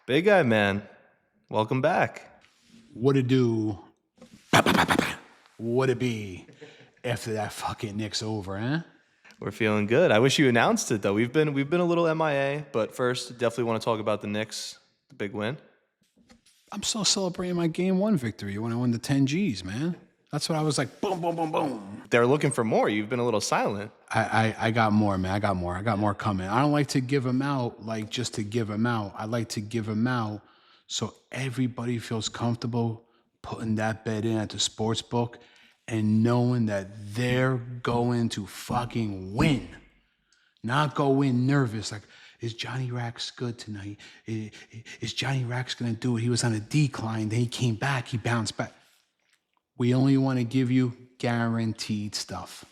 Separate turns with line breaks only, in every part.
Big guy, man. Welcome back.
What it do? What it be after that fucking Knicks over, huh?
We're feeling good. I wish you announced it though. We've been a little MIA, but first, definitely want to talk about the Knicks, the big win.
I'm still celebrating my game one victory when I won the 10 G's, man. That's what I was like, boom, boom, boom, boom.
They're looking for more. You've been a little silent.
I got more, man. I got more. I got more coming. I don't like to give them out like just to give them out. I like to give them out so everybody feels comfortable putting that bet in at the sports book and knowing that they're going to fucking win. Not go in nervous like, is Johnny Rax good tonight? Is Johnny Rax going to do it? He was on a decline. Then he came back. He bounced back. We only want to give you guaranteed stuff.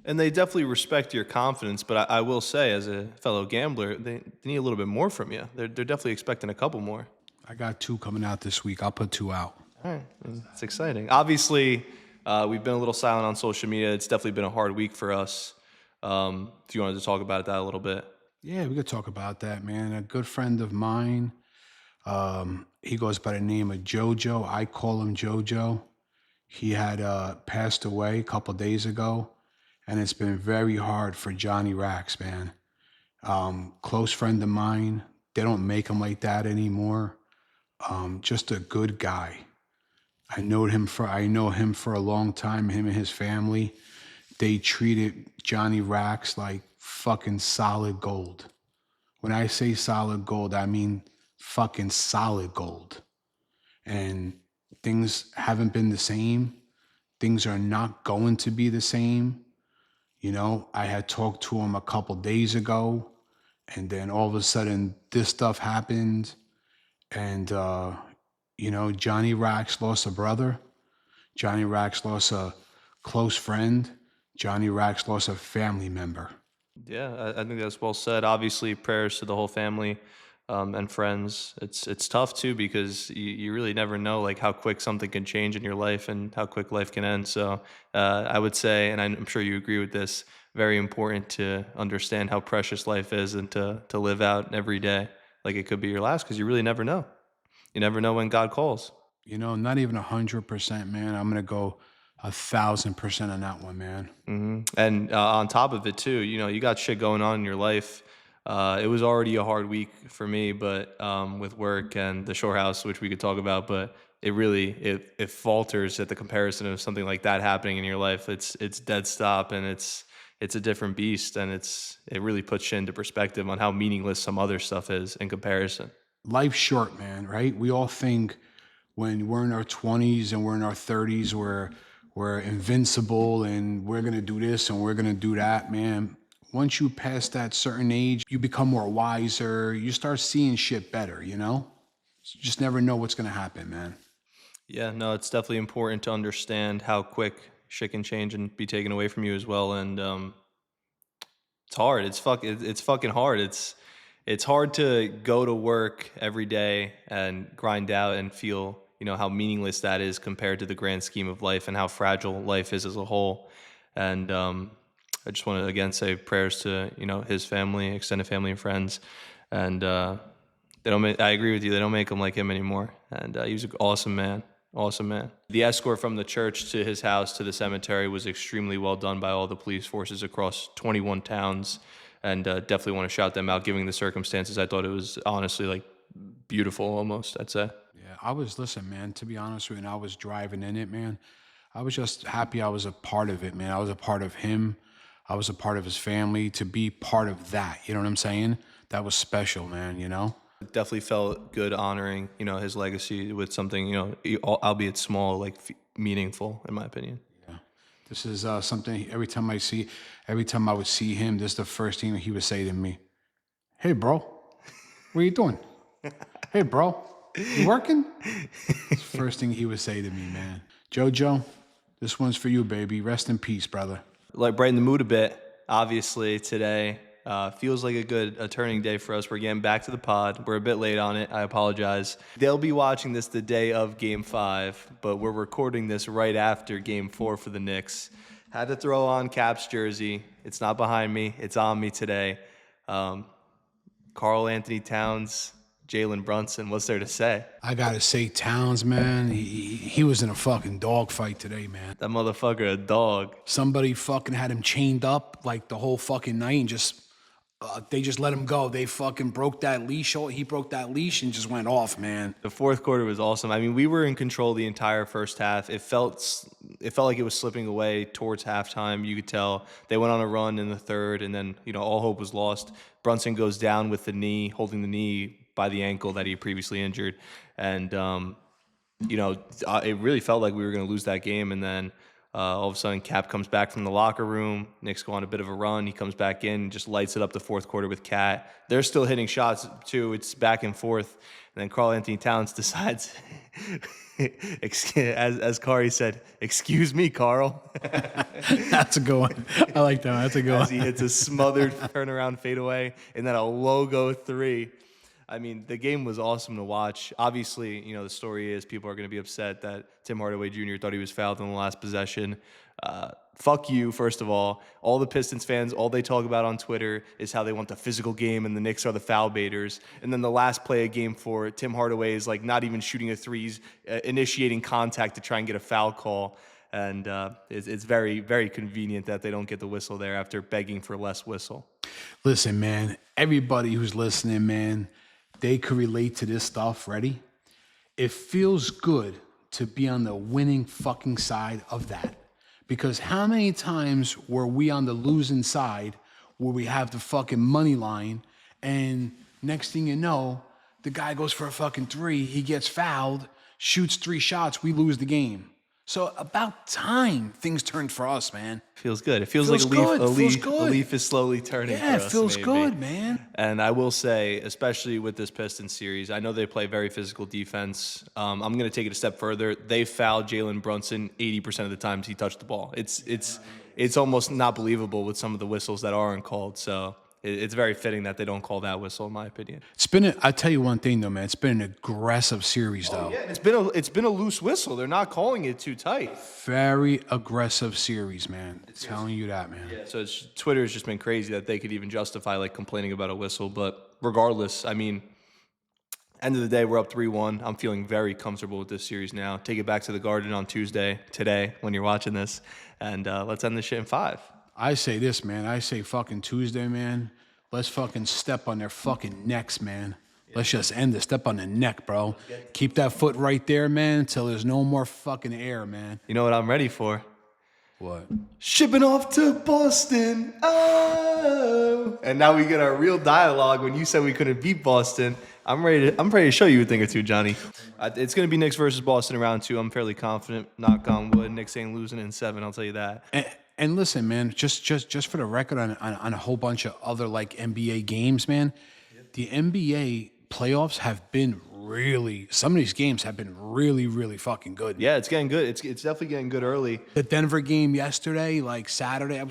And they definitely respect your confidence, but I will say, as a fellow gambler, they need a little bit more from you. They're definitely expecting a couple more.
I got 2 coming out this week. I'll put 2 out.
All right, it's exciting. Obviously, we've been a little silent on social media. It's definitely been a hard week for us. If you wanted to talk about that a little bit.
Yeah, we could talk about that, man. A good friend of mine, he goes by the name of JoJo. I call him JoJo. He had passed away a couple days ago, and it's been very hard for Johnny Rax, man. Close friend of mine. They don't make him like that anymore. Just a good guy. I know him for a long time. Him and his family, they treated Johnny Rax like fucking solid gold. When I say solid gold, I mean fucking solid gold. And things haven't been the same. Things are not going to be the same. You know, I had talked to him a couple days ago, and then all of a sudden this stuff happened. And, Johnny Rax lost a brother. Johnny Rax lost a close friend. Johnny Rax lost a family member.
Yeah, I think that's well said. Obviously, prayers to the whole family and friends. It's tough too because you really never know like how quick something can change in your life and how quick life can end. So I would say, and I'm sure you agree with this, very important to understand how precious life is and to live out every day like it could be your last because you really never know. You never know when God calls.
Not even 100%, man. I'm gonna go 1,000% on that one, man.
And on top of it too, you got shit going on in your life. It was already a hard week for me, but with work and the shore house, which we could talk about, but it falters at the comparison of something like that happening in your life. It's dead stop and it's a different beast, and it really puts you into perspective on how meaningless some other stuff is in comparison.
Life's short, man, right? We all think when we're in our 20s and we're in our 30s, we're invincible and we're gonna do this and we're gonna do that, man. Once you pass that certain age, you become more wiser. You start seeing shit better, you know? You just never know what's gonna happen, man.
Yeah, no, it's definitely important to understand how quick shit can change and be taken away from you as well. And it's hard. It's fucking hard. It's hard to go to work every day and grind out and feel, how meaningless that is compared to the grand scheme of life and how fragile life is as a whole. And I just want to again say prayers to, his family, extended family and friends. And I agree with you. They don't make him like him anymore. And he was an awesome man. Awesome man. The escort from the church to his house to the cemetery was extremely well done by all the police forces across 21 towns, and definitely want to shout them out given the circumstances. I thought it was honestly like beautiful almost, I'd say.
Yeah, listen, man, to be honest with you, and I was driving in it, man. I was just happy I was a part of it, man. I was a part of him. I was a part of his family. To be part of that, you know what I'm saying? That was special, man.
It definitely felt good honoring, his legacy with something, albeit small, like meaningful, in my opinion.
Yeah. This is something every time I would see him, this is the first thing he would say to me. Hey, bro, what are you doing? Hey, bro, you working? It's the first thing he would say to me, man. Jojo, this one's for you, baby. Rest in peace, brother.
Like brighten the mood a bit, obviously, today. Feels like a turning day for us. We're getting back to the pod. We're a bit late on it. I apologize. They'll be watching this the day of Game 5, but we're recording this right after Game 4 for the Knicks. Had to throw on Cap's jersey. It's not behind me. It's on me today. Karl Anthony Towns Jalen Brunson. What's there to say?
I gotta say, Towns, man, he was in a fucking dogfight today, man.
That motherfucker a dog.
Somebody fucking had him chained up like the whole fucking night and just they just let him go. They fucking broke that leash. He broke that leash and just went off, man.
The fourth quarter was awesome. I mean, we were in control the entire first half. It felt like it was slipping away towards halftime. You could tell they went on a run in the third, and then all hope was lost. Brunson goes down with the knee, holding the knee by the ankle that he previously injured, and it really felt like we were going to lose that game. And then all of a sudden, Cap comes back from the locker room. Knicks go on a bit of a run. He comes back in, just lights it up the fourth quarter with Cat. They're still hitting shots, too. It's back and forth. And then Karl Anthony Towns decides, as Kari said, "Excuse me, Carl."
That's a good one. I like that one. That's a good
As
one.
he hits a smothered turnaround fadeaway and then a logo three. I mean, the game was awesome to watch. Obviously, the story is people are going to be upset that Tim Hardaway Jr. thought he was fouled in the last possession. Fuck you, first of all. All the Pistons fans, all they talk about on Twitter is how they want the physical game and the Knicks are the foul baiters. And then the last play of game 4, Tim Hardaway is like not even shooting a threes, initiating contact to try and get a foul call. And it's very, very convenient that they don't get the whistle there after begging for less whistle.
Listen, man, everybody who's listening, man, they could relate to this stuff. Ready? It feels good to be on the winning fucking side of that. Because how many times were we on the losing side where we have the fucking money line and next thing you know, the guy goes for a fucking 3, he gets fouled, shoots 3 shots, we lose the game. So about time things turned for us, man.
Feels good. It feels
Feels
like a
good. Feels
leaf
good.
is slowly turning
Yeah,
for
it
us.
feels
maybe.
good, man.
And I will say, especially with this Pistons series, I know they play very physical defense. I'm going to take it a step further. They fouled Jalen Brunson 80% of the times he touched the ball. It's almost not believable with some of the whistles that aren't called. So it's very fitting that they don't call that whistle, in my opinion.
I tell you one thing though, man. It's been an aggressive series though.
Yeah, it's been a loose whistle. They're not calling it too tight.
Very aggressive series, man. Telling you that, man.
Yeah, so Twitter has just been crazy that they could even justify like complaining about a whistle. But regardless, I mean, end of the day, we're up 3-1. I'm feeling very comfortable with this series now. Take it back to the Garden on today, when you're watching this, and let's end this shit in 5.
I say this, man. I say fucking Tuesday, man. Let's fucking step on their fucking necks, man. Let's just end this. Step on the neck, bro. Keep that foot right there, man, until there's no more fucking air, man.
You know what I'm ready for?
What?
Shipping off to Boston. Oh. And now we get our real dialogue when you said we couldn't beat Boston. I'm ready to show you a thing or two, Johnny. It's going to be Knicks versus Boston in round 2. I'm fairly confident. Knock on wood. Knicks ain't losing in 7, I'll tell you that.
And listen, man, just for the record on a whole bunch of other like NBA games, man, the NBA playoffs have been some of these games have been really, really fucking good.
Yeah, it's getting good. It's definitely getting good early.
The Denver game yesterday, like Saturday,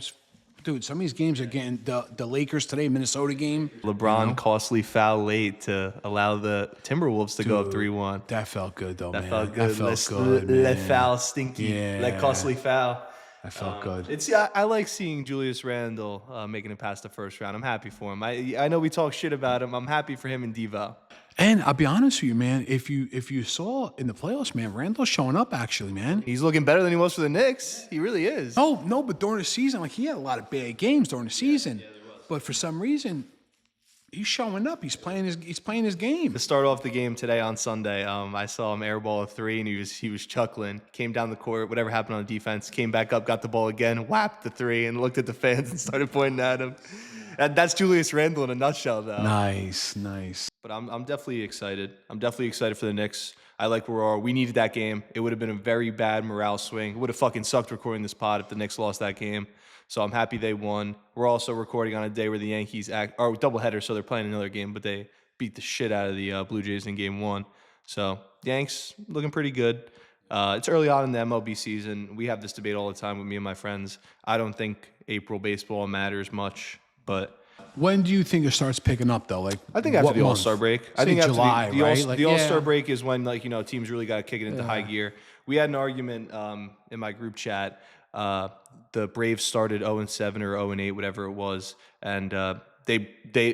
some of these games are getting the Lakers today, Minnesota game.
LeBron costly foul late to allow the Timberwolves to go up 3-1.
That felt good though, man.
That felt good.
That felt good, man.
Le foul stinky.
Yeah.
Le costly foul.
That felt good.
I like seeing Julius Randle making it past the first round. I'm happy for him. I know we talk shit about him. I'm happy for him and Devo.
And I'll be honest with you, man. If you saw in the playoffs, man, Randall's showing up actually, man.
He's looking better than he was for the Knicks. He really is.
No, but during the season, like he had a lot of bad games during the season. But for some reason, he's showing up. He's playing his game.
To start off the game today on Sunday, I saw him airball a 3, and he was chuckling. Came down the court, whatever happened on defense, came back up, got the ball again, whapped the 3, and looked at the fans and started pointing at him. That's Julius Randle in a nutshell, though.
Nice.
But I'm definitely excited. I'm definitely excited for the Knicks. I like where we are. We needed that game. It would have been a very bad morale swing. It would have fucking sucked recording this pod if the Knicks lost that game. So I'm happy they won. We're also recording on a day where the Yankees are doubleheader, so they're playing another game, but they beat the shit out of the Blue Jays in game 1. So Yanks looking pretty good. It's early on in the MLB season. We have this debate all the time with me and my friends. I don't think April baseball matters much, but
When do you think it starts picking up though? Like
I think after
what
the
month?
All-Star break. I
Say
think after
July,
the
right? Like,
All-Star break is when teams really got to kick it into high gear. We had an argument in my group chat. The Braves started 0-7 or 0-8, whatever it was, and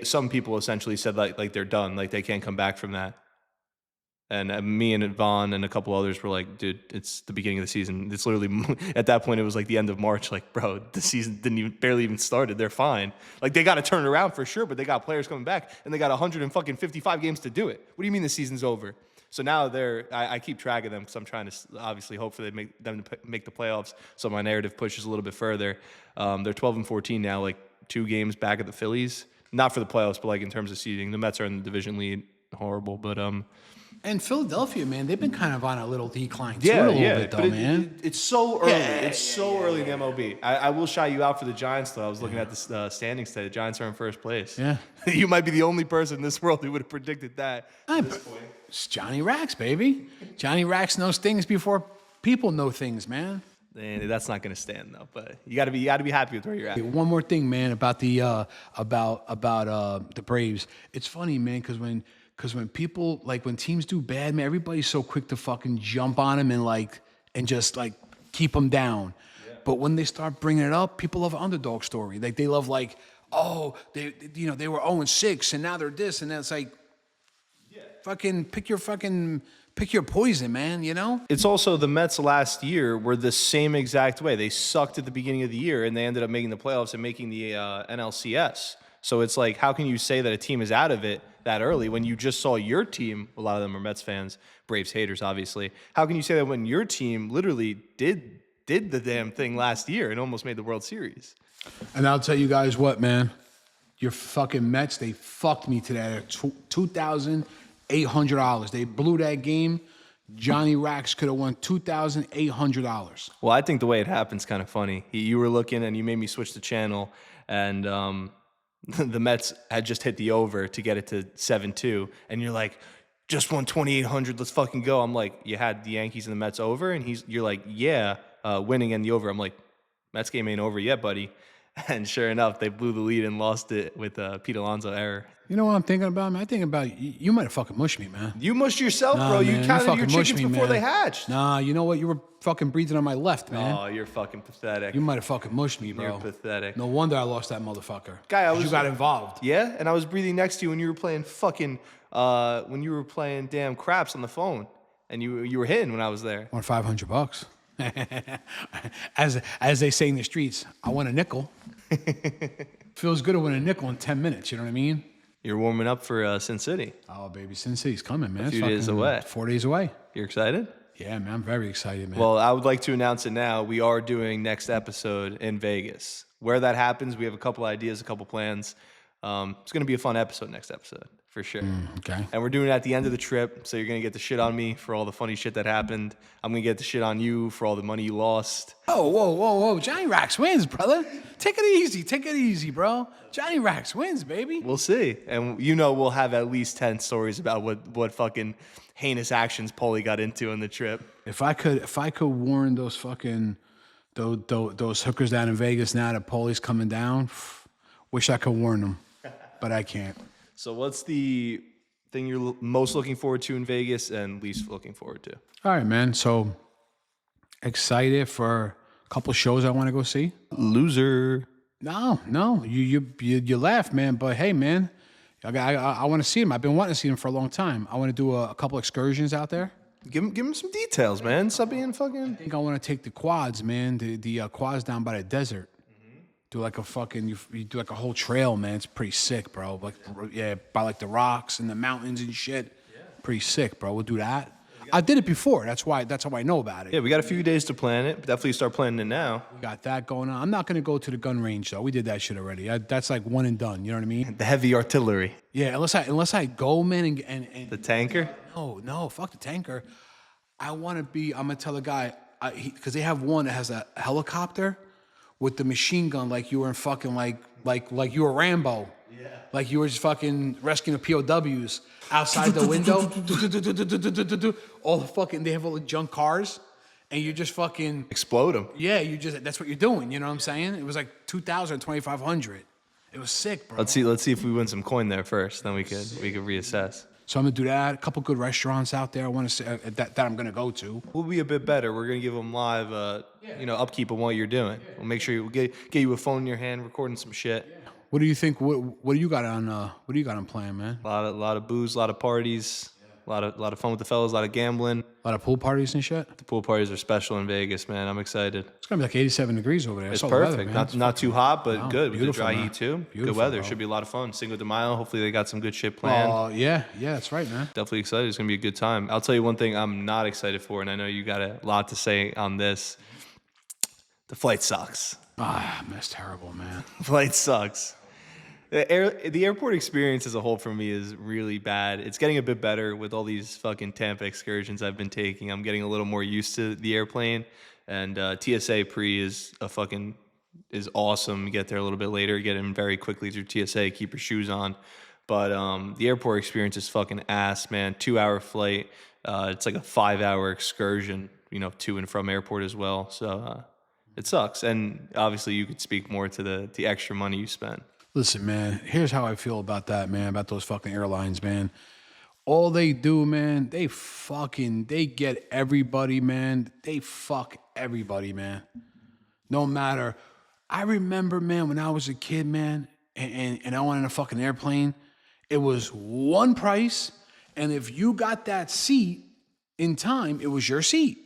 some people essentially said like they're done, like they can't come back from that. And me and Vaughn and a couple others were like, dude, it's the beginning of the season. It's literally at that point it was like the end of March. Like, bro, the season barely even started. They're fine. Like they got to turn it around for sure, but they got players coming back and they got 155 games to do it. What do you mean the season's over? So now I keep track of them because I'm trying to obviously hope for them to make the playoffs. So my narrative pushes a little bit further. They're 12-14 now, like 2 games back at the Phillies. Not for the playoffs, but like in terms of seeding, the Mets are in the division lead. Horrible, but
And Philadelphia, man, they've been kind of on a little decline too,
yeah,
a little bit, though, man.
It's so early. It's so early in the MLB. I will shout you out for the Giants, though. I was looking at the standings today. The Giants are in first place.
Yeah.
You might be the only person in this world who would have predicted that at this point.
It's Johnny Rax, baby. Johnny Rax knows things before people know things, man.
And that's not going to stand though. But you got to be happy with where you're at.
One more thing, man, about the Braves. It's funny, man, because when people when teams do bad, man, everybody's so quick to fucking jump on them and just keep them down. Yeah. But when they start bringing it up, people love an underdog story. Like they love oh, they were 0-6 and now they're this, and then it's like, fucking pick your poison, man, you know?
It's also the Mets last year were the same exact way. They sucked at the beginning of the year, and they ended up making the playoffs and making the NLCS. So it's like, how can you say that a team is out of it that early when you just saw your team, a lot of them are Mets fans, Braves haters, obviously. How can you say that when your team literally did the damn thing last year and almost made the World Series?
And I'll tell you guys what, man. Your fucking Mets, they fucked me today at $2,800. They blew that game. Johnny Rax could have won $2,800.
Well, I think the way it happened's kind of funny. You were looking and you made me switch the channel, and the Mets had just hit the over to get it to 7-2, and you're like, just won 2,800, let's fucking go. I'm like, you had the Yankees and the Mets over, and you're like, yeah, winning and the over. I'm like, Mets game ain't over yet, buddy. And sure enough, they blew the lead and lost it with a Pete Alonso error.
You know what I'm thinking about, man? I'm thinking about you might have fucking mushed me, man.
You mushed yourself,
Nah,
bro.
man,
You counted your chickens
me,
before
man.
they hatched.
Nah, you know what? You were fucking breathing on my left, man.
Oh, you're fucking pathetic.
You might have fucking mushed me, bro.
You're pathetic.
No wonder I lost that motherfucker.
Guy,
You got involved.
Yeah, and I was breathing next to you when you were playing damn craps on the phone, and you were hitting when I was there.
I won $500. As they say in the streets, I won a nickel. Feels good to win a nickel in 10 minutes. You know what I mean?
You're warming up for Sin City.
Oh, baby, Sin City's coming, man.
A few days away.
4 days away.
You're excited?
Yeah, man, I'm very excited, man.
Well, I would like to announce it now. We are doing next episode in Vegas. Where that happens, we have a couple ideas, a couple plans. It's going to be a fun episode next episode, for sure.
Okay.
And we're doing it at the end of the trip, so you're going to get the shit on me for all the funny shit that happened. I'm going to get the shit on you for all the money you lost.
Oh, whoa. Johnny Rax wins, brother. Take it easy, bro. Johnny Rax wins, baby.
We'll see. And we'll have at least 10 stories about what fucking heinous actions Paulie got into on the trip.
If I could warn those fucking those hookers down in Vegas now that Paulie's coming down, wish I could warn them, but I can't.
So what's the thing you're most looking forward to in Vegas and least looking forward to?
All right, man. So excited for a couple shows I want to go see.
Loser.
No. You laugh, man. But hey, man, I want to see him. I've been wanting to see him for a long time. I want to do a couple excursions out there.
Give him some details, man. Stop being fucking.
I think I want to take the quads, man. The quads down by the desert. Do like a fucking you do like a whole trail, man. It's pretty sick, bro. Like by like the rocks and the mountains and shit. Yeah. Pretty sick, bro. We'll do that. I did it before. That's how I know about it.
Yeah, we got a few days to plan it. But definitely start planning it now.
We got that going on. I'm not gonna go to the gun range though. We did that shit already. That's like one and done. You know what I mean?
The heavy artillery.
Yeah, unless I go, man, and
the tanker.
No, fuck the tanker. I'm gonna tell a guy because they have one that has a helicopter with the machine gun, like you were in fucking like you were Rambo. Yeah. Like you were just fucking rescuing the POWs outside the window. All the fucking, they have all the junk cars, and you just fucking
explode them.
Yeah, that's what you're doing. You know what I'm saying? It was like 2,000, 2,500. It was sick, bro.
Let's see if we win some coin there first. Then we could reassess.
So I'm gonna do that. A couple good restaurants out there. I want to say that I'm gonna go to.
We'll be a bit better. We're gonna give them live, upkeep on what you're doing. We'll make sure we'll get you a phone in your hand, recording some shit.
What do you think? What do you got on? What do you got on plan, man?
A lot of booze, a lot of parties, a lot of fun with the fellas, a lot of gambling.
A lot of pool parties and shit.
The pool parties are special in Vegas, man. I'm excited.
It's gonna be like 87 degrees over there. I
It's
saw the weather,
perfect.
man. It's
Not too
fucking
hot, but
no,
good with the
beautiful,
dry
man.
heat too. Good
Beautiful,
weather.
bro.
Should be a lot of fun. Cinco de Mayo. Hopefully they got some good shit planned.
Oh yeah, that's right, man.
Definitely excited. It's gonna be a good time. I'll tell you one thing I'm not excited for, and I know you got a lot to say on this. The flight sucks.
Ah, man, that's terrible, man.
Flight sucks. The airport experience as a whole for me is really bad. It's getting a bit better with all these fucking Tampa excursions I've been taking. I'm getting a little more used to the airplane, and TSA pre is awesome. You get there a little bit later, get in very quickly through TSA. Keep your shoes on, but the airport experience is fucking ass, man. 2 hour flight. It's like a 5 hour excursion, to and from airport as well. So it sucks, and obviously you could speak more to the extra money you spend.
Listen, man, here's how I feel about that, man, about those fucking airlines, man. All they do, man, they get everybody, man. They fuck everybody, man. No matter. I remember, man, when I was a kid, man, and I went on a fucking airplane, it was one price, and if you got that seat in time, it was your seat.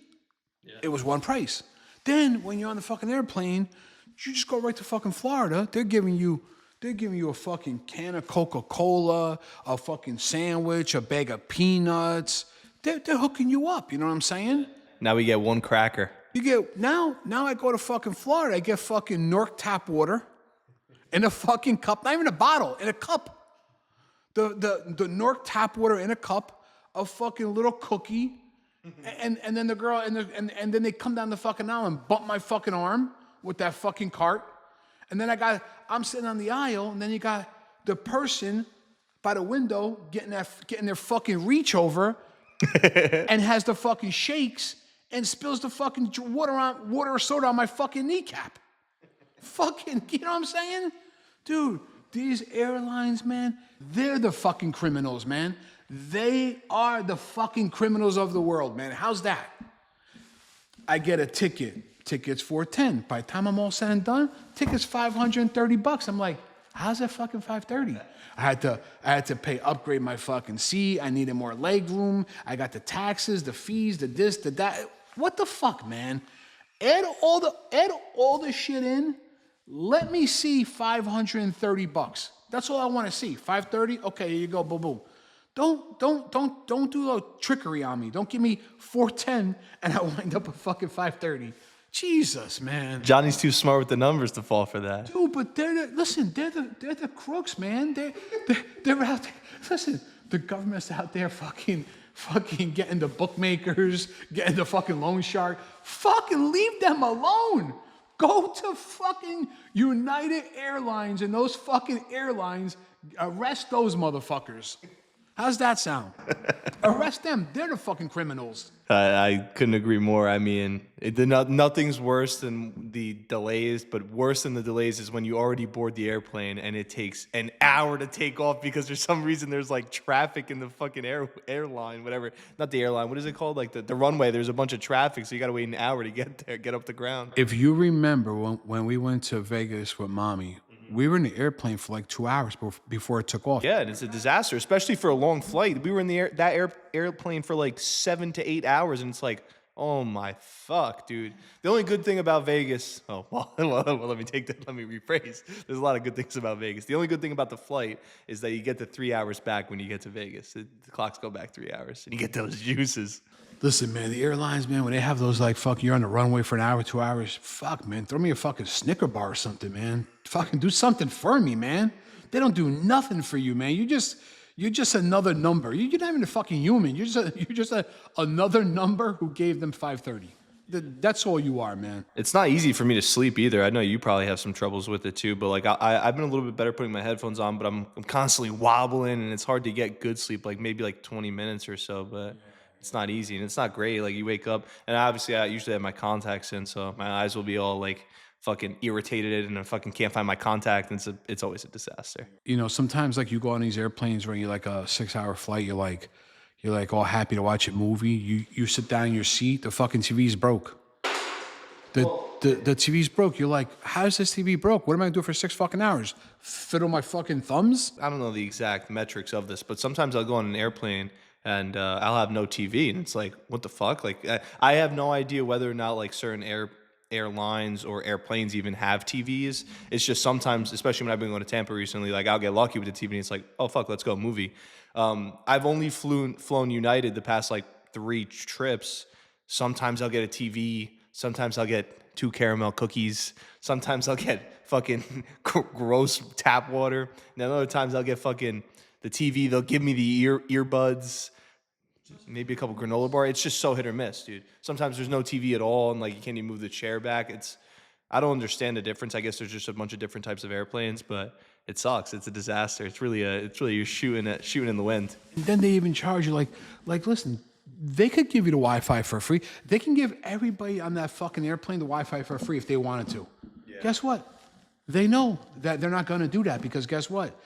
Yeah. It was one price. Then when you're on the fucking airplane, you just go right to fucking Florida. They're giving you a fucking can of Coca-Cola, a fucking sandwich, a bag of peanuts. They're hooking you up, you know what I'm saying?
Now we get one cracker.
You get now I go to fucking Florida, I get fucking Nork tap water in a fucking cup, not even a bottle, in a cup. The Nork tap water in a cup, a fucking little cookie, and then the girl and then they come down the fucking aisle and bump my fucking arm with that fucking cart. And then I'm sitting on the aisle, and then you got the person by the window getting their fucking reach over and has the fucking shakes and spills the fucking water or soda on my fucking kneecap. Fucking, you know what I'm saying? Dude, these airlines, man, they're the fucking criminals, man. They are the fucking criminals of the world, man. How's that? I get a ticket. Ticket's $410. By the time I'm all said and done, ticket's $530. I'm like, how's that fucking $530? I had to upgrade my fucking seat. I needed more leg room. I got the taxes, the fees, the this, the that. What the fuck, man? Add all the shit in. Let me see $530. That's all I want to see. $530? Okay, here you go, boom, boom. Don't do a trickery on me. Don't give me $410 and I wind up with fucking $530. Jesus, man.
Johnny's too smart with the numbers to fall for that.
Dude, but they're the crooks, man. They're out there. Listen, the government's out there fucking getting the bookmakers, getting the fucking loan shark. Fucking leave them alone. Go to fucking United Airlines and those fucking airlines, arrest those motherfuckers. How's that sound? Arrest them. They're the fucking criminals.
I couldn't agree more. I mean, nothing's worse than the delays, but worse than the delays is when you already board the airplane and it takes an hour to take off because there's some reason there's like traffic in the fucking airline, whatever. Not the airline. What is it called? Like the runway. There's a bunch of traffic, so you got to wait an hour to get there, get up the ground.
If you remember when we went to Vegas with Mommy, we were in the airplane for like 2 hours before it took off.
Yeah, and it's a disaster, especially for a long flight. We were in that airplane for like 7 to 8 hours, and it's like, oh my fuck, dude. The only good thing about Vegas, let me rephrase. There's a lot of good things about Vegas. The only good thing about the flight is that you get the 3 hours back when you get to Vegas. The clocks go back 3 hours, and you get those juices.
Listen, man, the airlines, man, when they have those like, fuck, you're on the runway for an hour, 2 hours, fuck, man, throw me a fucking Snicker bar or something, man. Fucking do something for me, man. They don't do nothing for you, man. You're just another number. You're not even a fucking human. You're just another number who gave them $530. That's all you are, man.
It's not easy for me to sleep either. I know you probably have some troubles with it too, but like I've been a little bit better putting my headphones on, but I'm constantly wobbling and it's hard to get good sleep, like maybe like 20 minutes or so, but it's not easy and it's not great. Like you wake up and obviously I usually have my contacts in, so my eyes will be all like fucking irritated and I fucking can't find my contact, and it's always a disaster.
You know, sometimes like you go on these airplanes where you're like a 6-hour flight, you're like all happy to watch a movie. You sit down in your seat, the fucking TV's broke. The the TV's broke. You're like, how's this TV broke? What am I gonna do for 6 fucking hours? Fiddle my fucking thumbs?
I don't know the exact metrics of this, but sometimes I'll go on an airplane and I'll have no TV, and it's like, what the fuck? Like, I have no idea whether or not like certain airlines or airplanes even have TVs. It's just sometimes, especially when I've been going to Tampa recently, like I'll get lucky with the TV, and it's like, oh fuck, let's go movie. I've only flown United the past like 3 trips. Sometimes I'll get a TV. Sometimes I'll get 2 caramel cookies. Sometimes I'll get fucking gross tap water. And then other times I'll get fucking the TV. They'll give me the earbuds, maybe a couple granola bar. It's just so hit or miss, dude. Sometimes there's no TV at all, and like you can't even move the chair back. I don't understand the difference. I guess there's just a bunch of different types of airplanes, but it sucks. It's a disaster. It's really you're shooting in the wind.
And then they even charge you listen, they could give you the Wi-Fi for free. They can give everybody on that fucking airplane the Wi-Fi for free if they wanted to. Yeah. Guess what? They know that they're not going to do that because guess what?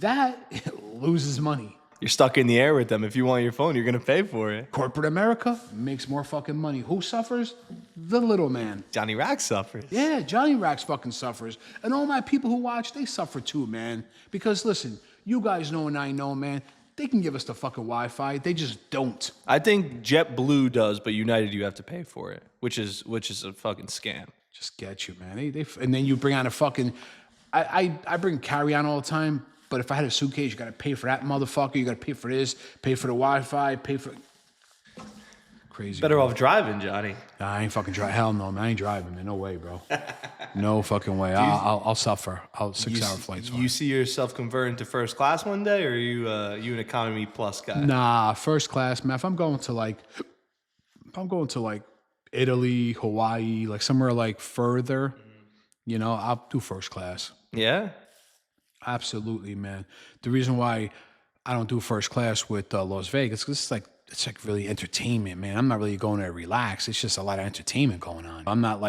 That loses money.
You're stuck in the air with them. If you want your phone, you're going to pay for it.
Corporate America makes more fucking money. Who suffers? The little man.
Johnny Rack suffers.
Yeah, Johnny Rax fucking suffers. And all my people who watch, they suffer too, man. Because listen, you guys know and I know, man, they can give us the fucking Wi-Fi. They just don't.
I think JetBlue does, but United you have to pay for it, which is a fucking scam.
Just get you, man. And then you bring on a fucking... I bring carry-on all the time, but if I had a suitcase, you got to pay for that motherfucker. You got to pay for this, pay for the Wi-Fi, pay for... Crazy.
Better off driving, Johnny.
Nah, I ain't fucking driving. Hell no, man. I ain't driving, man. No way, bro. No fucking way. I'll suffer. 6-hour flights.
You see yourself converting to first class one day, or are you an economy plus guy?
Nah, first class, man. If I'm going to like Italy, Hawaii, like somewhere like further, I'll do first class.
Yeah?
Absolutely, man. The reason why I don't do first class with Las Vegas, because it's like really entertainment, man. I'm not really going there to relax. It's just a lot of entertainment going on. I'm not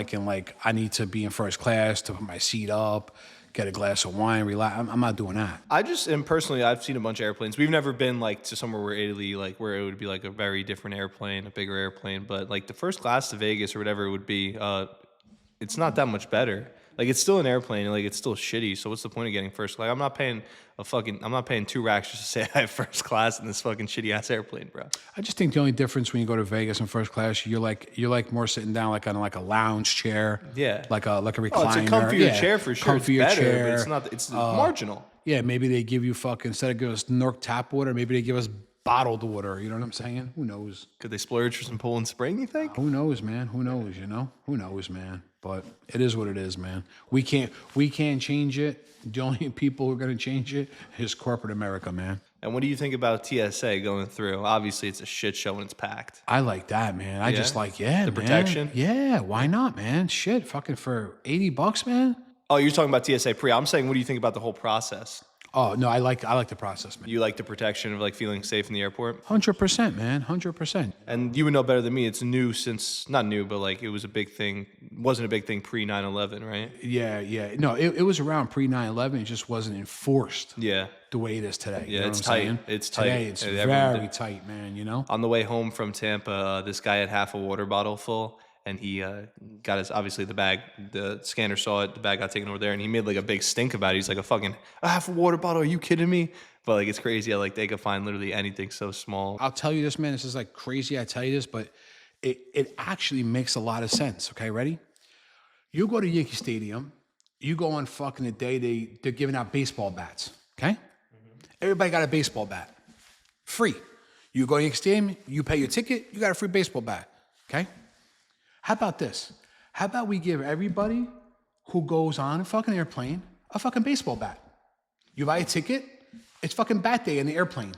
I need to be in first class to put my seat up, get a glass of wine, relax. I'm not doing that.
Personally, I've seen a bunch of airplanes. We've never been like to somewhere where Italy, like where it would be like a very different airplane, a bigger airplane. But like the first class to Vegas or whatever it would be, it's not that much better. Like it's still an airplane, and like it's still shitty. So what's the point of getting first class? I'm not paying $2 just to say I have first class in this fucking shitty ass airplane, bro.
I just think the only difference when you go to Vegas in first class, you're like more sitting down like on like a lounge chair, like a recliner.
Oh, it's a comfier chair for sure.
Comfier
it's better,
chair.
but it's not. It's marginal.
Yeah, maybe they give you fucking instead of giving us Nork tap water, maybe they give us bottled water. You know what I'm saying? Who knows?
Could they splurge for some Poland Spring? You think?
Who knows, man? Who knows? Who knows, man? But it is what it is, man. We can't change it. The only people who are going to change it is corporate America, man.
And what do you think about TSA going through? Obviously, it's a shit show when it's packed.
I like that, man. I just like, the
protection.
Yeah, why not, man? Shit, fucking for $80, man.
Oh, you're talking about TSA pre. I'm saying, what do you think about the whole process?
Oh no, I like the process, man.
You like the protection of like feeling safe in the airport?
100%, man, 100%.
And you would know better than me. It's new not new, but like it was a big thing. Wasn't a big thing pre 9/11, right?
Yeah. No, it was around pre 9/11. It just wasn't enforced.
Yeah.
The way it is today.
Yeah,
you know
it's
what I'm
tight.
saying?
It's tight.
Today, it's very tight, man.
On the way home from Tampa, this guy had half a water bottle full. And he got obviously the bag, the scanner saw it, the bag got taken over there, and he made like a big stink about it. He's like, a half a water bottle, are you kidding me? But like, it's crazy how like they could find literally anything so small.
I'll tell you this, man, this is like crazy, I tell you this, but it actually makes a lot of sense, okay, ready? You go to Yankee Stadium, you go on fucking the day they're giving out baseball bats, okay? Mm-hmm. Everybody got a baseball bat, free. You go to Yankee Stadium, you pay your ticket, you got a free baseball bat, okay? How about this? How about we give everybody who goes on a fucking airplane a fucking baseball bat? You buy a ticket, it's fucking bat day in the airplane.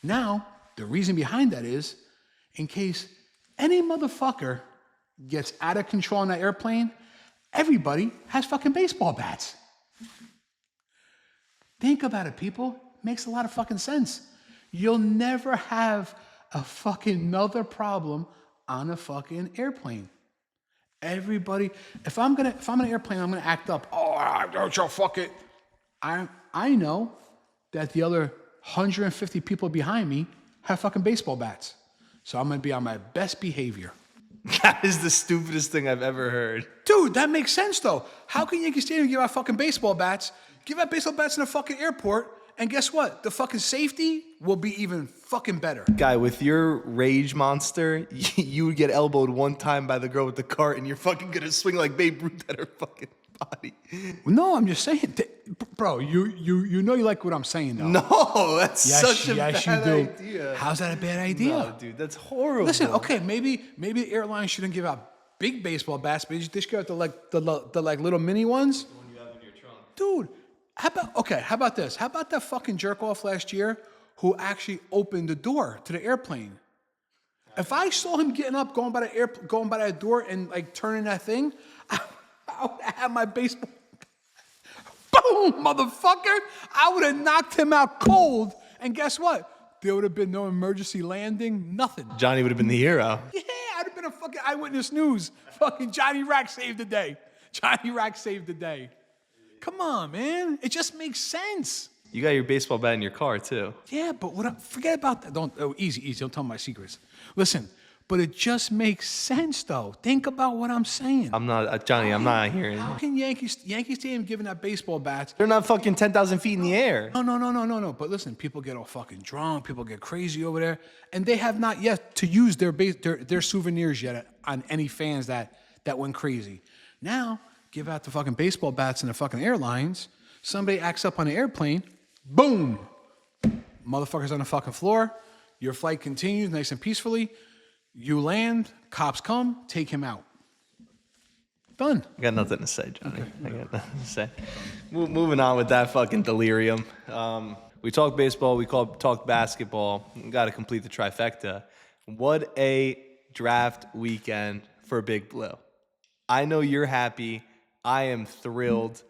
Now, the reason behind that is, in case any motherfucker gets out of control on that airplane, everybody has fucking baseball bats. Think about it, people. Makes a lot of fucking sense. You'll never have a fucking another problem on a fucking airplane. Everybody, if I'm on an airplane, I'm gonna act up. Oh, don't you fuck it. I know that the other 150 people behind me have fucking baseball bats. So I'm gonna be on my best behavior.
That is the stupidest thing I've ever heard.
Dude, that makes sense though. How can Yankee Stadium give out fucking baseball bats? Give out baseball bats in a fucking airport, and guess what? The fucking safety will be even fucking better.
Guy, with your rage monster, you would get elbowed one time by the girl with the cart, and you're fucking gonna swing like Babe Ruth at her fucking body.
No, I'm just saying, bro. You know you like what I'm saying though.
No, that's such a bad
you do.
idea.
How's that a bad idea?
No, dude, that's horrible.
Listen, okay, maybe the airlines shouldn't give out big baseball bats, but they should give out the little mini ones.
The one you have in your trunk.
Dude, how about this? How about that fucking jerk off last year who actually opened the door to the airplane? If I saw him getting up, going by that door and like turning that thing, I would have my baseball. Boom, motherfucker! I would have knocked him out cold. And guess what? There would have been no emergency landing, nothing.
Johnny would have been the hero.
Yeah, I'd have been a fucking eyewitness news. Fucking Johnny Rack saved the day. Johnny Rack saved the day. Come on, man. It just makes sense.
You got your baseball bat in your car too.
Yeah, but forget about that. Easy. Don't tell me my secrets. Listen, but it just makes sense, though. Think about what I'm saying.
I'm not, Johnny, I'm not hearing
How
you.
can Yankee Stadium giving out baseball bats?
They're not fucking 10,000 feet in the air.
No. But listen, people get all fucking drunk. People get crazy over there. And they have not yet to use their souvenirs yet on any fans that went crazy. Now, give out the fucking baseball bats in the fucking airlines. Somebody acts up on the airplane. Boom. Motherfuckers on the fucking floor. Your flight continues nice and peacefully. You land. Cops come. Take him out. Done.
I got nothing to say, Johnny. Okay. I got nothing to say. Moving on with that fucking delirium. We talked baseball. We talked basketball. We got to complete the trifecta. What a draft weekend for Big Blue. I know you're happy. I am thrilled.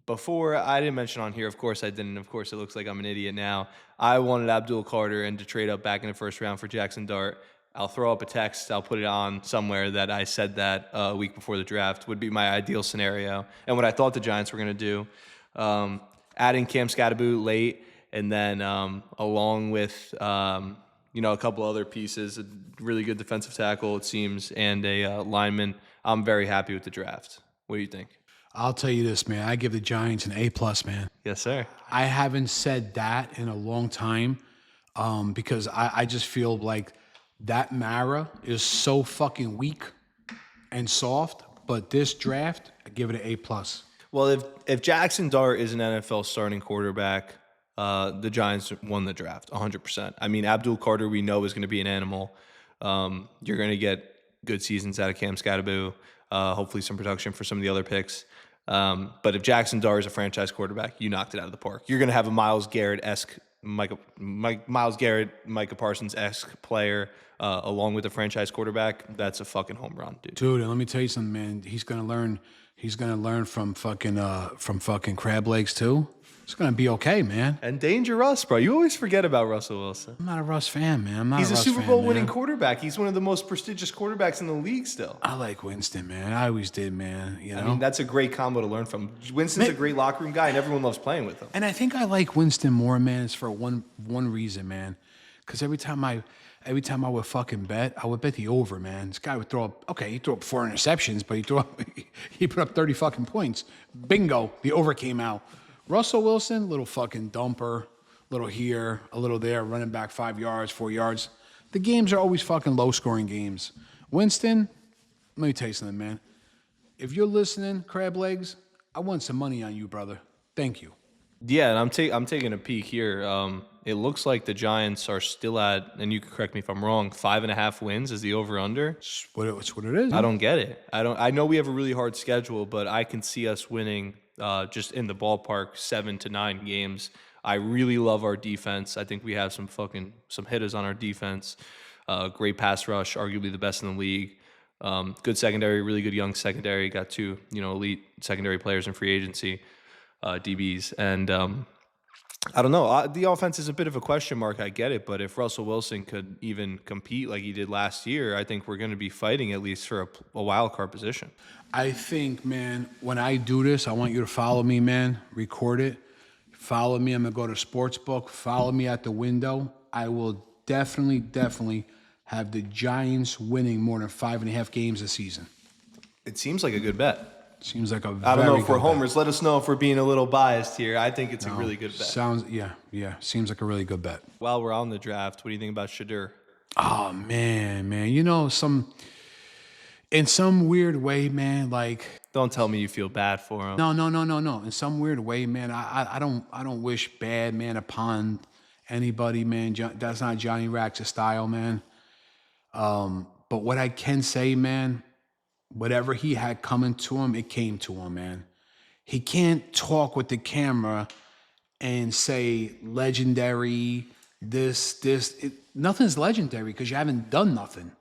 Before, I didn't mention on here, of course I didn't. Of course, it looks like I'm an idiot now. I wanted Abdul Carter and to trade up back in the first round for Jackson Dart. I'll throw up a text. I'll put it on somewhere that I said that a week before the draft would be my ideal scenario. And what I thought the Giants were going to do, adding Cam Scatterboot late, and then along with a couple other pieces, a really good defensive tackle, it seems, and a lineman. I'm very happy with the draft. What do you think?
I'll tell you this, man. I give the Giants an A+, man.
Yes, sir.
I haven't said that in a long time because I just feel like that Mara is so fucking weak and soft. But this draft, I give it an A+.
Well, if Jackson Dart is an NFL starting quarterback, the Giants won the draft 100%. I mean, Abdul Carter, we know, is going to be an animal. You're going to get good seasons out of Cam Scatterboot, hopefully some production for some of the other picks. But if Jackson Dart is a franchise quarterback, you knocked it out of the park. You're going to have a Myles Garrett-esque, Micah Parsons-esque player along with a franchise quarterback. That's a fucking home run, dude.
Dude, and let me tell you something, man. He's gonna learn from fucking crab legs too. It's gonna be okay, man.
And Danger Russ, bro. You always forget about Russell Wilson.
I'm not a Russ fan, man. I'm not.
He's
a
a
Russ
Super
fan,
Bowl
man.
winning quarterback. He's one of the most prestigious quarterbacks in the league still.
I like Winston, man. I always did, man. You know?
I mean, that's a great combo to learn from. Winston's a great locker room guy, and everyone loves playing with him.
And I think I like Winston more, man. It's for one reason, man. Because every time I would fucking bet, I would bet the over, man. This guy would throw up. Okay, he threw up 4 interceptions, but he put up 30 fucking points. Bingo, the over came out. Russell Wilson, little fucking dumper, little here, a little there, running back 5 yards, 4 yards. The games are always fucking low-scoring games. Winston, let me tell you something, man. If you're listening, crab legs, I want some money on you, brother. Thank you.
Yeah, and I'm taking a peek here. It looks like the Giants are still at, and you can correct me if I'm wrong, 5.5 wins is the over/under.
It's what it is.
I don't get it. I know we have a really hard schedule, but I can see us winning just in the ballpark 7 to 9 games. I really love our defense. I think we have some hitters on our defense. Great pass rush, arguably the best in the league. Good secondary, really good young secondary. Got 2 elite secondary players in free agency, DBs, and I don't know. The offense is a bit of a question mark. I get it, but if Russell Wilson could even compete like he did last year, I think we're going to be fighting at least for a wild card position.
I think, man, when I do this, I want you to follow me, man. Record it. Follow me. I'm going to go to Sportsbook. Follow me at the window. I will definitely have the Giants winning more than 5.5 games this season.
It seems like a good bet.
Seems like a
I don't know
very
if we're
good bet.
homers. Let us know if we're being a little biased here. I think it's a really good bet.
Yeah. Seems like a really good bet.
While we're on the draft, what do you think about Shadur?
Oh man. You know, in some weird way, man, like
Don't tell me you feel bad for him.
no. In some weird way, man, I don't wish bad, man, upon anybody, man. That's not Johnny Rax's style, man. But what I can say, man, whatever he had coming to him, it came to him, man. He can't talk with the camera and say legendary, nothing's legendary because you haven't done nothing.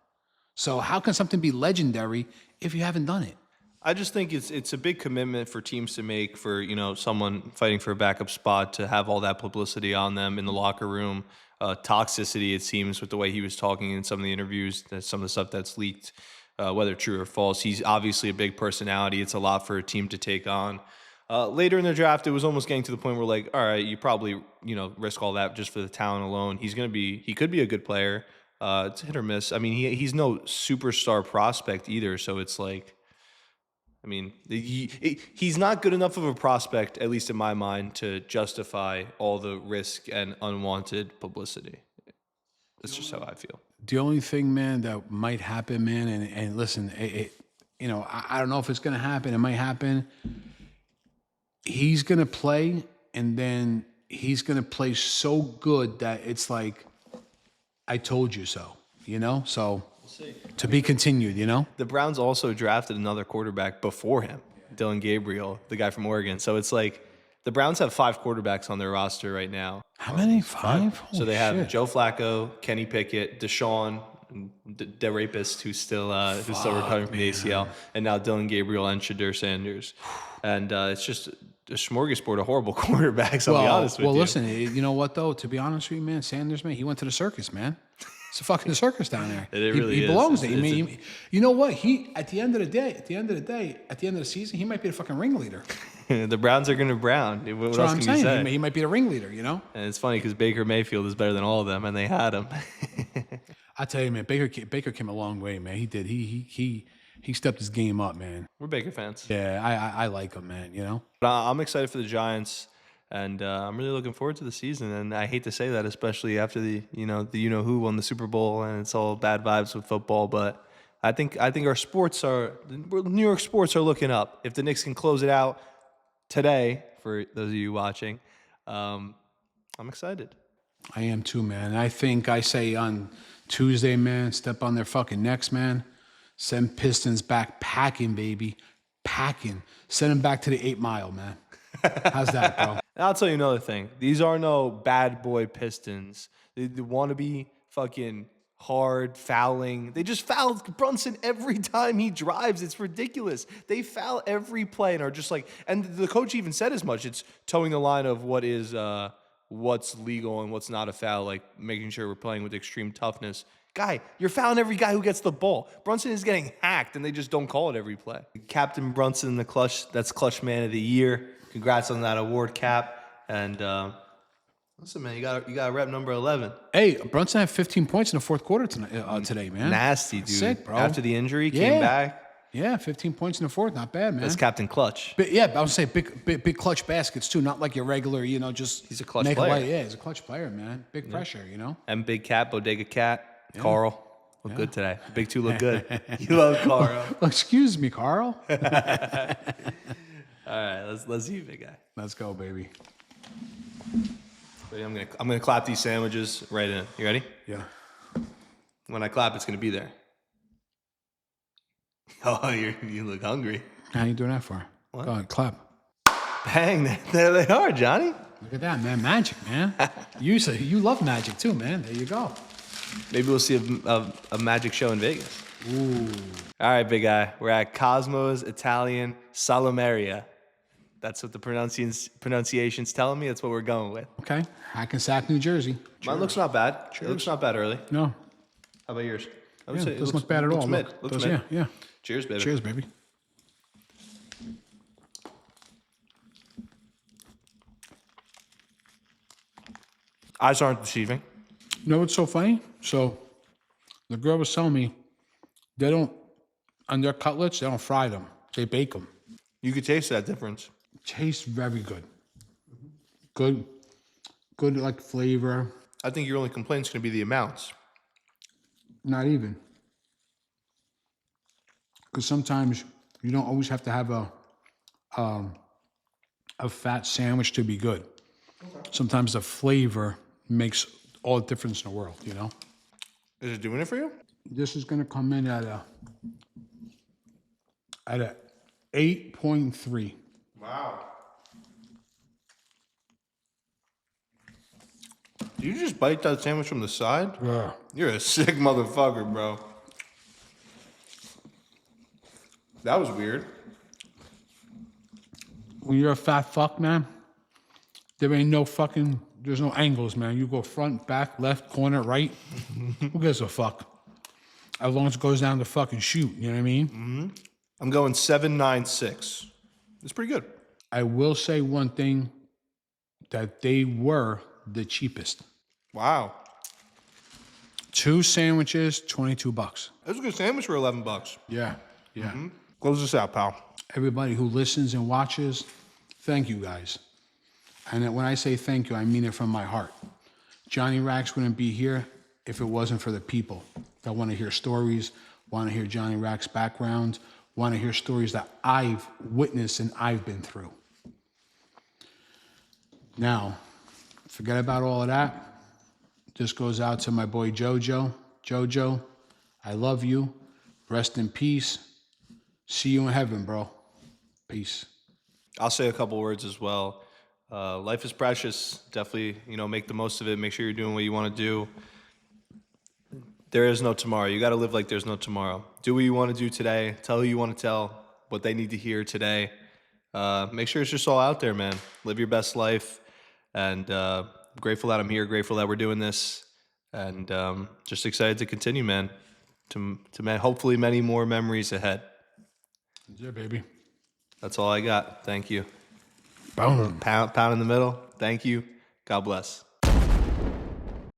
So how can something be legendary if you haven't done it?
I just think it's a big commitment for teams to make for, someone fighting for a backup spot to have all that publicity on them in the locker room. Toxicity, it seems, with the way he was talking in some of the interviews, some of the stuff that's leaked, whether true or false. He's obviously a big personality. It's a lot for a team to take on. Later in the draft, it was almost getting to the point where, like, all right, you probably, risk all that just for the talent alone. He could be a good player. It's hit or miss. I mean, he's no superstar prospect either. So it's like, I mean, he's not good enough of a prospect, at least in my mind, to justify all the risk and unwanted publicity. That's just how I feel.
The only thing, man, that might happen, man, and listen, I don't know if it's going to happen. It might happen. He's going to play, and then he's going to play so good that it's like, I told you so, So to be continued,
The Browns also drafted another quarterback before him, Dylan Gabriel, the guy from Oregon. So it's like the Browns have 5 quarterbacks on their roster right now.
How many? 5?
So they have Joe Flacco, Kenny Pickett, Deshaun, the rapist who's still recovering from the ACL, and now Dylan Gabriel and Shadur Sanders. And it's just a smorgasbord of horrible quarterbacks, I'll be honest with you.
Well, listen, you know what, though? To be honest with you, man, Sanders, man, he went to the circus, man. It's a fucking circus down there.
It really
he
is.
belongs there. You know what? At the end of the season, he might be the fucking ringleader.
The Browns are going to Brown. What
That's
else
what I'm
can you
saying.
say?
He might be the ringleader,
And it's funny because Baker Mayfield is better than all of them, and they had him.
I tell you, man, Baker came a long way, man. He did. He stepped his game up, man.
We're Baker fans.
Yeah, I like him, man.
But I'm excited for the Giants, and I'm really looking forward to the season. And I hate to say that, especially after the who won the Super Bowl, and it's all bad vibes with football. But I think our New York sports are looking up. If the Knicks can close it out today, for those of you watching, I'm excited.
I am too, man. I think I say on Tuesday, man, step on their fucking necks, man. Send Pistons back packing, baby. Packing. Send them back to the 8 Mile, man. How's that, bro?
And I'll tell you another thing. These are no bad boy Pistons. They want to be fucking hard fouling. They just foul Brunson every time he drives. It's ridiculous. They foul every play and are just like, and the coach even said as much. It's towing the line of what's legal and what's not a foul, like making sure we're playing with extreme toughness. Guy, you're fouling every guy who gets the ball. Brunson is getting hacked, and they just don't call it every play. Captain Brunson, the clutch, that's Clutch Man of the Year. Congrats on that award, Cap. And listen, man, you got rep number 11.
Hey, Brunson had 15 points in the fourth quarter today, man.
Nasty, dude.
Sick, bro.
After the injury, came back.
Yeah, 15 points in the fourth. Not bad, man.
That's Captain Clutch.
But yeah, I would say big clutch baskets, too. Not like your regular, just...
He's a clutch player.
Yeah, he's a clutch player, man. Big pressure,
And Big Cat, Bodega Cat, Carl. Look good today. Big 2 look good. You love Carl.
Excuse me, Carl.
All right, let's see, big guy.
Let's go, baby.
Wait, I'm gonna clap these sandwiches right in. You ready?
Yeah.
When I clap, it's gonna be there. Oh, you look hungry.
How you doing that for?
What?
Go ahead, clap.
Bang! There they are, Johnny.
Look at that, man. Magic, man. You love magic too, man. There you go.
Maybe we'll see a magic show in Vegas.
Ooh.
All right, big guy. We're at Cosmo's Italian Salumeria. That's what the pronunciation's telling me. That's what we're going with.
Okay. Hackensack, New Jersey.
Mine looks not bad. It looks not bad early.
No.
How about yours? I
Yeah, it doesn't look bad at all.
Mid.
Look,
Looks mid.
Yeah.
Cheers, baby.
Cheers, baby.
Eyes aren't deceiving.
You know what's so funny? So The girl was telling me they don't, on their cutlets, they don't fry them. They bake them.
You could taste that difference.
Tastes very good. Good, good like flavor.
I think your only complaint's going to be the amounts.
Not even. Because sometimes you don't always have to have a fat sandwich to be good. Sometimes the flavor makes all the difference in the world, you know?
Is it doing it for you?
This is going to come in at a 8.3.
Wow. Do you just bite that sandwich from the side?
Yeah.
You're a sick motherfucker, bro. That was weird.
When you're a fat fuck, man, there ain't no fucking, there's no angles, man. You go front, back, left, corner, right. Who gives a fuck? As long as it goes down the fucking chute, you know what I mean?
I'm going 796. It's pretty good.
I will say one thing, that they were the cheapest.
Wow.
2 sandwiches, $22.
That was a good sandwich for $11.
Yeah, yeah.
Close this out, pal.
Everybody who listens and watches, thank you guys. And when I say thank you, I mean it from my heart. Johnny Rax wouldn't be here if it wasn't for the people that want to hear stories, want to hear Johnny Rax's background, want to hear stories that I've witnessed and I've been through. Now, forget about all of that. This goes out to my boy Jojo. Jojo, I love you. Rest in peace. See you in heaven, bro. Peace.
I'll say a couple words as well. Life is precious. Definitely, make the most of it. Make sure you're doing what you want to do. There is no tomorrow. You got to live like there's no tomorrow. Do what you want to do today. Tell who you want to tell, what they need to hear today. Make sure it's just all out there, man. Live your best life. And grateful that I'm here. Grateful that we're doing this. And just excited to continue, man. To hopefully many more memories ahead.
Yeah, baby.
That's all I got. Thank you.
Boom.
Pound in the middle. Thank you. God bless.